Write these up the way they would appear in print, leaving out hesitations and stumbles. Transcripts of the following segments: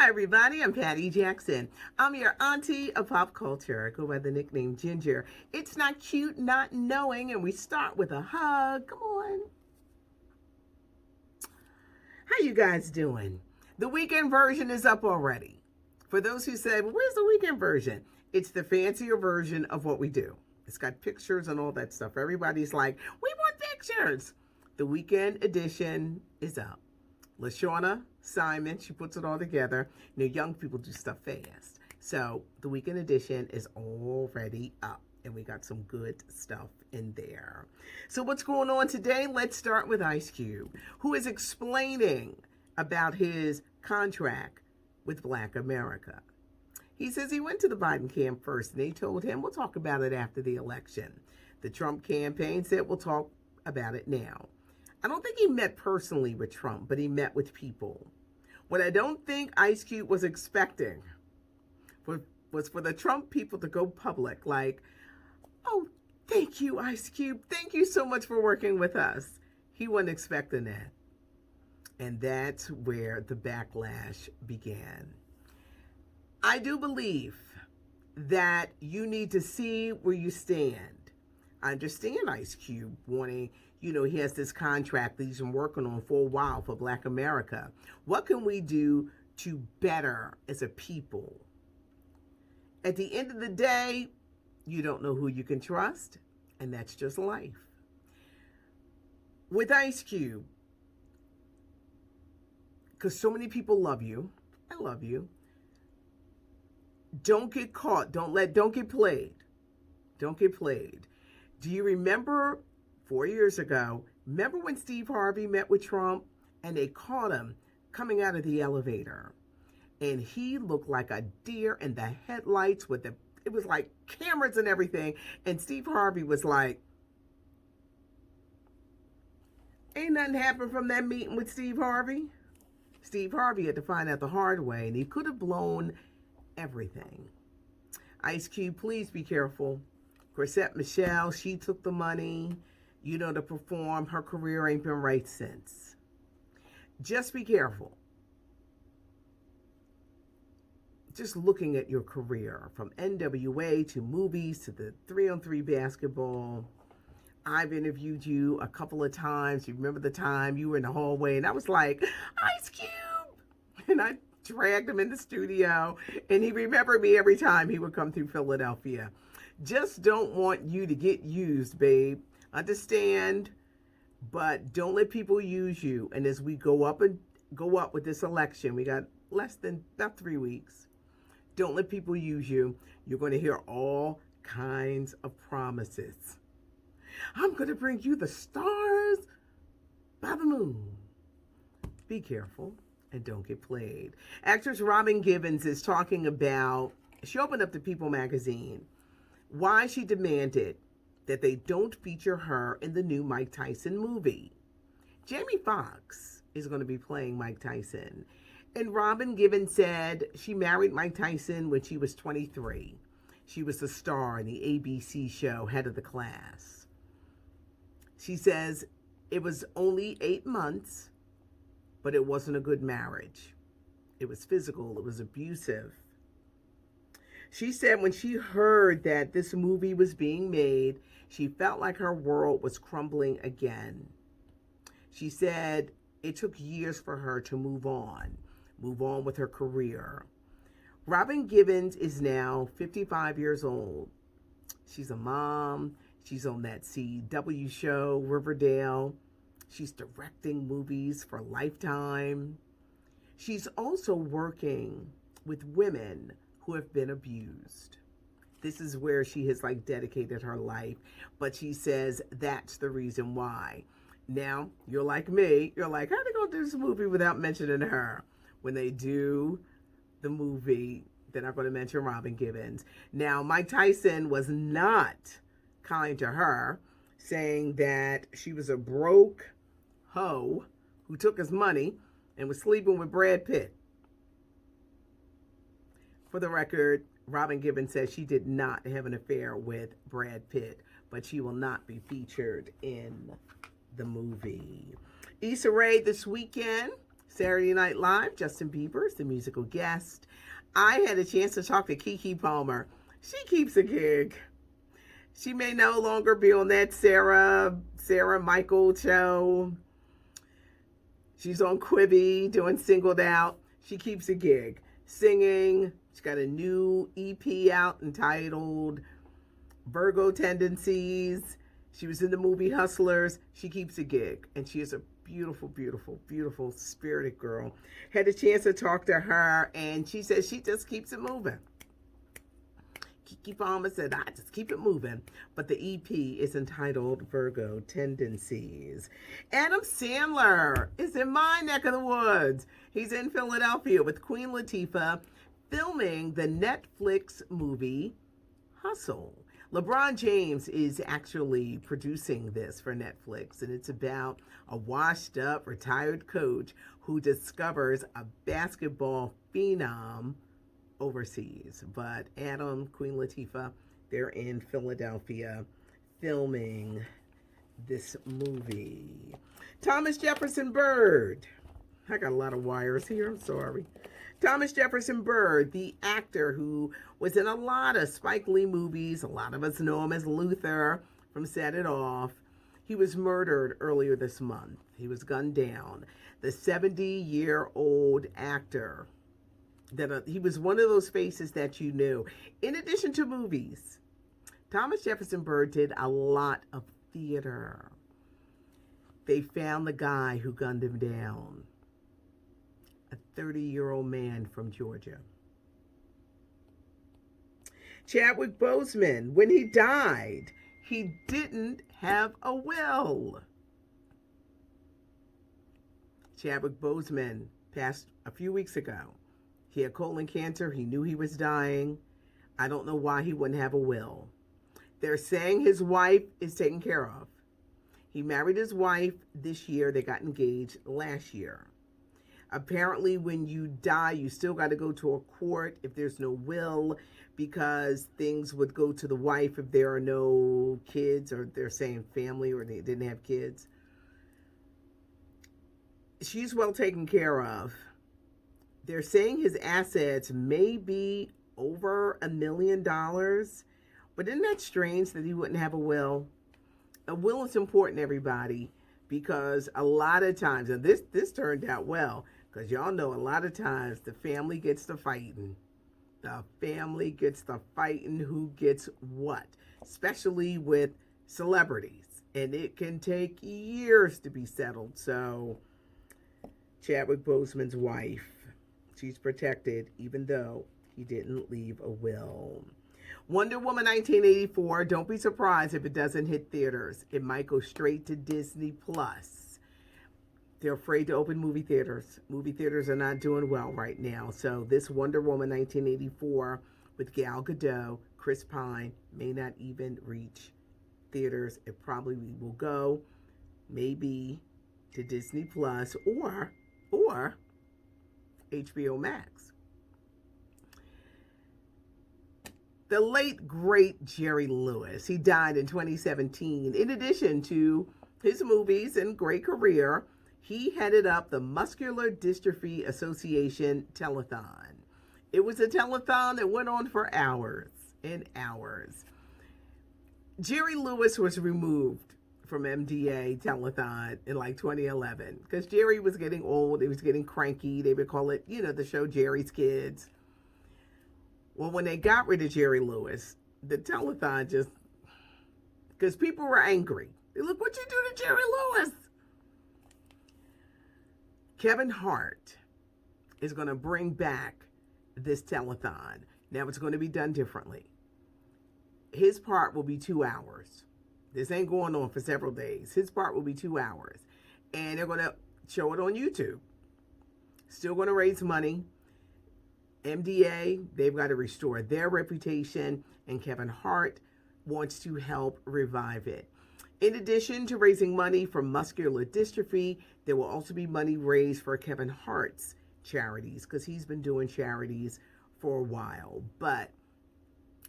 Hi, everybody. I'm Patty Jackson. I'm your auntie of pop culture. I go by the nickname Ginger. It's not cute not knowing, and we start with a hug. Come on. How you guys doing? The weekend version is up already. For those who said, well, where's the weekend version? It's the fancier version of what we do. It's got pictures and all that stuff. Everybody's like, we want pictures. The weekend edition is up. LaShawna Simon, she puts it all together. You know, young people do stuff fast. So the weekend edition is already up, and we got some good stuff in there. So what's going on today? Let's start with Ice Cube, who is explaining about his contract with Black America. He says he went to the Biden camp first, and they told him, we'll talk about it after the election. The Trump campaign said, we'll talk about it now. I don't think he met personally with Trump, but he met with people. What I don't think Ice Cube was expecting was for the Trump people to go public like, oh, thank you, Ice Cube. Thank you so much for working with us. He wasn't expecting that. And that's where the backlash began. I do believe that you need to see where you stand. I understand Ice Cube wanting, he has this contract that he's been working on for a while for Black America. What can we do to better as a people? At the end of the day, you don't know who you can trust, and that's just life. With Ice Cube, because so many people love you, I love you. Don't get caught. Don't get played. Don't get played. Do you remember 4 years ago, remember when Steve Harvey met with Trump and they caught him coming out of the elevator? And he looked like a deer in the headlights it was like cameras and everything. And Steve Harvey was like, ain't nothing happened from that meeting with Steve Harvey. Steve Harvey had to find out the hard way, and he could have blown everything. Ice Cube, please be careful. Chrisette Michele, she took the money, to perform. Her career ain't been right since. Just be careful. Just looking at your career, from NWA to movies to the 3-on-3 basketball. I've interviewed you a couple of times. You remember the time you were in the hallway and I was like, Ice Cube! And I dragged him in the studio, and he remembered me every time he would come through Philadelphia. Just don't want you to get used, babe. Understand, but don't let people use you. And as we go up with this election, we got less than about 3 weeks. Don't let people use you. You're going to hear all kinds of promises. I'm going to bring you the stars by the moon. Be careful and don't get played. Actress Robin Gibbs is talking about, she opened up to People magazine, why she demanded that they don't feature her in the new Mike Tyson movie. Jamie Foxx is going to be playing Mike Tyson. And Robin Gibbs said she married Mike Tyson when she was 23. She was the star in the ABC show Head of the Class. She says it was only 8 months, but it wasn't a good marriage. It was physical. It was abusive. She said when she heard that this movie was being made, she felt like her world was crumbling again. She said it took years for her to move on with her career. Robin Gibbs is now 55 years old. She's a mom. She's on that CW show, Riverdale. She's directing movies for Lifetime. She's also working with women who have been abused. This is where she has dedicated her life, but she says that's the reason why. Now, you're like me. You're like, how are they going to do this movie without mentioning her? When they do the movie, they're not going to mention Robin Gibbs. Now, Mike Tyson was not kind to her, saying that she was a broke hoe who took his money and was sleeping with Brad Pitt. For the record, Robin Gibbs says she did not have an affair with Brad Pitt, but she will not be featured in the movie. Issa Rae this weekend Saturday Night Live, Justin Bieber is the musical guest. I had a chance to talk to Keke Palmer. She keeps a gig. She may no longer be on that Sarah Michael show. She's on Quibi doing Singled Out. She keeps a gig. Singing. She's got a new EP out entitled Virgo Tendencies. She was in the movie Hustlers. She keeps a gig. And she is a beautiful, beautiful, beautiful spirited girl. Had a chance to talk to her, and she said she just keeps it moving. Keke Palmer said, I just keep it moving. But the EP is entitled Virgo Tendencies. Adam Sandler is in my neck of the woods. He's in Philadelphia with Queen Latifah filming the Netflix movie Hustle. LeBron James is actually producing this for Netflix, and it's about a washed-up, retired coach who discovers a basketball phenom overseas. But Adam, Queen Latifah, they're in Philadelphia filming this movie. Thomas Jefferson Byrd. I got a lot of wires here, I'm sorry. Thomas Jefferson Byrd, the actor who was in a lot of Spike Lee movies. A lot of us know him as Luther from Set It Off. He was murdered earlier this month. He was gunned down. The 70-year-old actor, he was one of those faces that you knew. In addition to movies, Thomas Jefferson Byrd did a lot of theater. They found the guy who gunned him down. A 30-year-old man from Georgia. Chadwick Boseman, when he died, he didn't have a will. Chadwick Boseman passed a few weeks ago. He had colon cancer. He knew he was dying. I don't know why he wouldn't have a will. They're saying his wife is taken care of. He married his wife this year. They got engaged last year. Apparently, when you die, you still got to go to a court if there's no will, because things would go to the wife if there are no kids, or they're saying family, or they didn't have kids. She's well taken care of. They're saying his assets may be over $1 million, but isn't that strange that he wouldn't have a will? A will is important, everybody, because a lot of times, and this turned out well, because y'all know a lot of times the family gets to fighting. The family gets to fighting who gets what, especially with celebrities. And it can take years to be settled. So Chadwick Boseman's wife, she's protected even though he didn't leave a will. Wonder Woman 1984, don't be surprised if it doesn't hit theaters. It might go straight to Disney Plus. They're afraid to open movie theaters. Movie theaters are not doing well right now. So this Wonder Woman 1984 with Gal Gadot, Chris Pine, may not even reach theaters. It probably will go maybe to Disney Plus or HBO Max. The late, great Jerry Lewis, he died in 2017. In addition to his movies and great career, he headed up the Muscular Dystrophy Association telethon. It was a telethon that went on for hours and hours. Jerry Lewis was removed from MDA telethon in like 2011 because Jerry was getting old. He was getting cranky. They would call it, the show Jerry's Kids. Well, when they got rid of Jerry Lewis, the telethon just, because people were angry. They look, what you do to Jerry Lewis? Kevin Hart is going to bring back this telethon. Now it's going to be done differently. His part will be 2 hours. This ain't going on for several days. His part will be 2 hours. And they're going to show it on YouTube. Still going to raise money. MDA, they've got to restore their reputation, and Kevin Hart wants to help revive it. In addition to raising money for muscular dystrophy, there will also be money raised for Kevin Hart's charities, because he's been doing charities for a while. But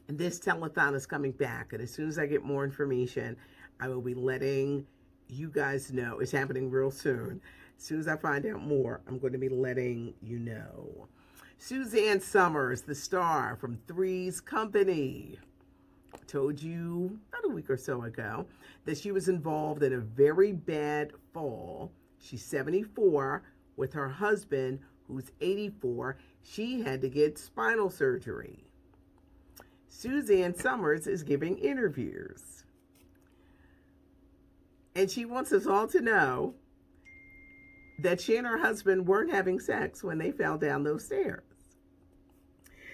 this telethon is coming back, and as soon as I get more information, I will be letting you guys know. It's happening real soon. As soon as I find out more, I'm going to be letting you know. Suzanne Sommers, the star from Three's Company, told you about a week or so ago that she was involved in a very bad fall. She's 74 with her husband, who's 84. She had to get spinal surgery. Suzanne Sommers is giving interviews. And she wants us all to know that she and her husband weren't having sex when they fell down those stairs.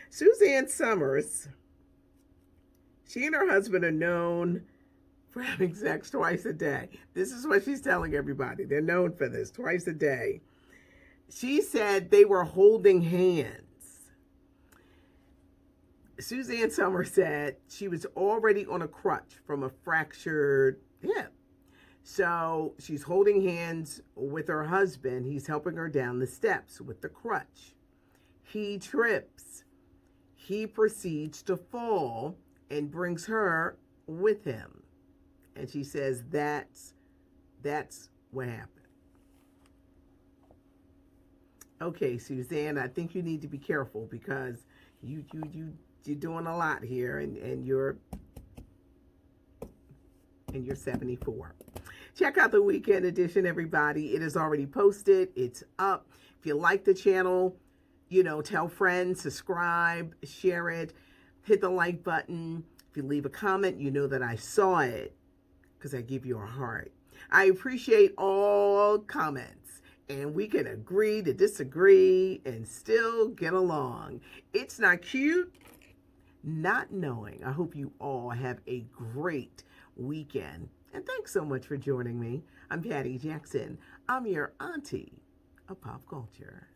Suzanne Sommers, she and her husband are known for having sex twice a day. This is what she's telling everybody. They're known for this, twice a day. She said they were holding hands. Suzanne Sommers said she was already on a crutch from a fractured hip. So she's holding hands with her husband. He's helping her down the steps with the crutch. He trips. He proceeds to fall and brings her with him. And she says that's what happened. Okay, Suzanne, I think you need to be careful because you're doing a lot here, and you're 74. Check out the weekend edition, everybody. It is already posted. It's up. If you like the channel, tell friends, subscribe, share it, hit the like button. If you leave a comment, you know that I saw it because I give you a heart. I appreciate all comments, and we can agree to disagree and still get along. It's not cute not knowing. I hope you all have a great weekend. And thanks so much for joining me. I'm Patty Jackson. I'm your auntie of pop culture.